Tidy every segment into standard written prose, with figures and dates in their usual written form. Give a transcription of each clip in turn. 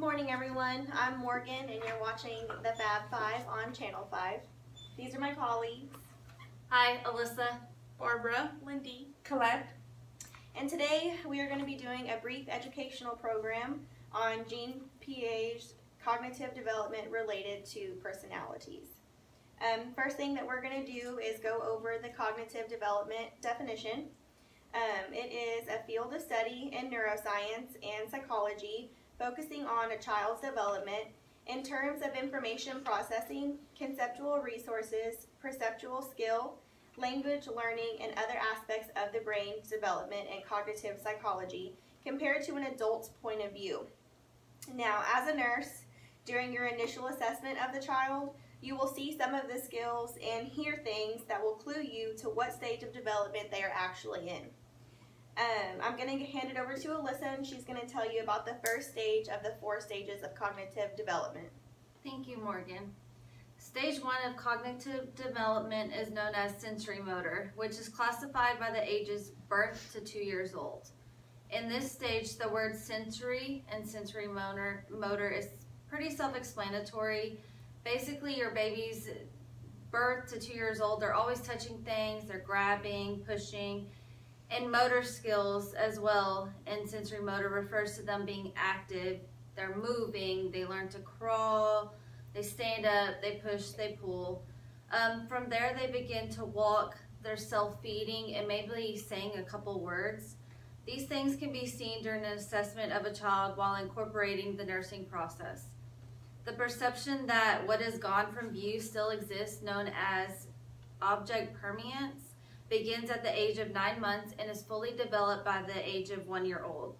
morning, everyone. I'm Morgan, and you're watching the Fab 5 on Channel 5. These are my colleagues. Hi, Alyssa, Barbara, Lindy, Colette. And today we are going to be doing a brief educational program on Jean Piaget's cognitive development related to personalities. First thing that we're going to do is go over the cognitive development definition. It is a field of study in neuroscience and psychology focusing on a child's development in terms of information processing, conceptual resources, perceptual skill, language learning, and other aspects of the brain's development and cognitive psychology compared to an adult's point of view. Now, as a nurse, during your initial assessment of the child, you will see some of the skills and hear things that will clue you to what stage of development they are actually in. I'm going to hand it over to Alyssa, and she's going to tell you about the first stage of the 4 stages of cognitive development. Thank you, Morgan. Stage 1 of cognitive development is known as sensory motor, which is classified by the ages birth to 2 years old. In this stage, the word sensory and sensory motor is pretty self-explanatory. Basically, your baby's birth to 2 years old, they're always touching things, they're grabbing, pushing, and motor skills as well. And sensory motor refers to them being active, they're moving, they learn to crawl, they stand up, they push, they pull. From there, they begin to walk, they're self-feeding, and maybe saying a couple words. These things can be seen during an assessment of a child while incorporating the nursing process. The perception that what is gone from view still exists, known as object permanence, begins at the age of 9 months and is fully developed by the age of 1 year old.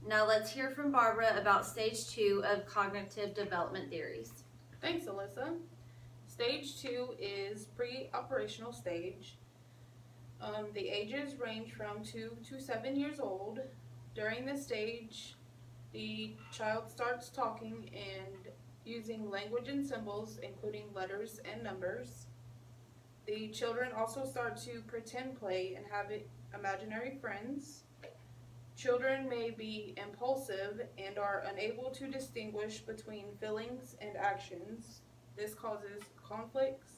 Now let's hear from Barbara about stage 2 of cognitive development theories. Thanks, Alyssa. Stage 2 is pre-operational stage. The ages range from 2 to 7 years old. During this stage, the child starts talking and using language and symbols, including letters and numbers. The children also start to pretend play and have imaginary friends. Children may be impulsive and are unable to distinguish between feelings and actions. This causes conflicts,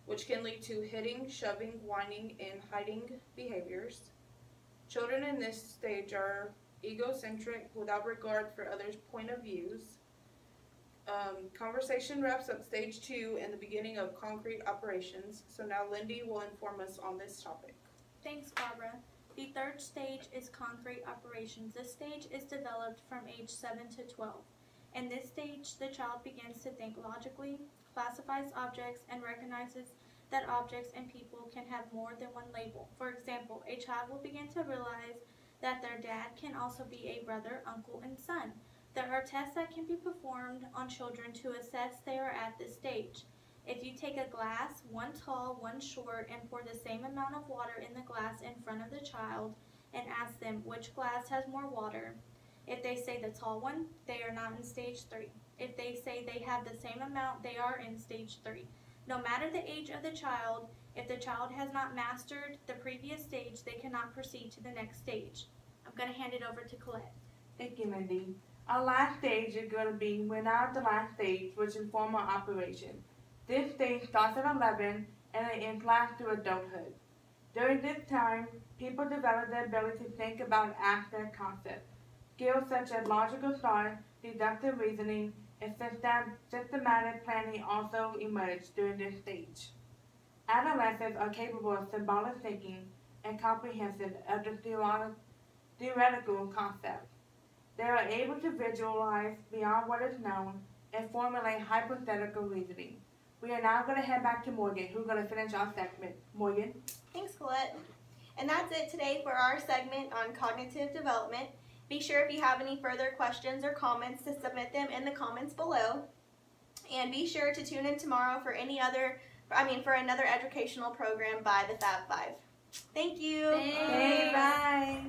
which can lead to hitting, shoving, whining, and hiding behaviors. Children in this stage are egocentric without regard for others' point of views. Conversation wraps up stage 2 and the beginning of concrete operations. So now Lindy will inform us on this topic. Thanks, Barbara. The third stage is concrete operations. This stage is developed from age 7 to 12. In this stage, the child begins to think logically, classifies objects, and recognizes that objects and people can have more than one label. For example, a child will begin to realize that their dad can also be a brother, uncle, and son. There are tests that can be performed on children to assess they are at this stage. If you take a glass, one tall, one short, and pour the same amount of water in the glass in front of the child and ask them which glass has more water, if they say the tall one, they are not in stage 3. If they say they have the same amount, they are in stage 3. No matter the age of the child, if the child has not mastered the previous stage, they cannot proceed to the next stage. I'm going to hand it over to Colette. Thank you, Lindy. Our last stage is going to be we're now at the last stage, which is formal operation. This stage starts at 11 and it ends lasts to adulthood. During this time, people develop the ability to think about abstract concepts. Skills such as logical thought, deductive reasoning, and systematic planning also emerge during this stage. Adolescents are capable of symbolic thinking and comprehension of the theoretical concepts. They are able to visualize beyond what is known and formulate hypothetical reasoning. We are now going to head back to Morgan, who's going to finish our segment. Morgan? Thanks, Colette. And that's it today for our segment on cognitive development. Be sure if you have any further questions or comments to submit them in the comments below. And be sure to tune in tomorrow for another educational program by the Fab 5. Thank you. Thanks. Bye.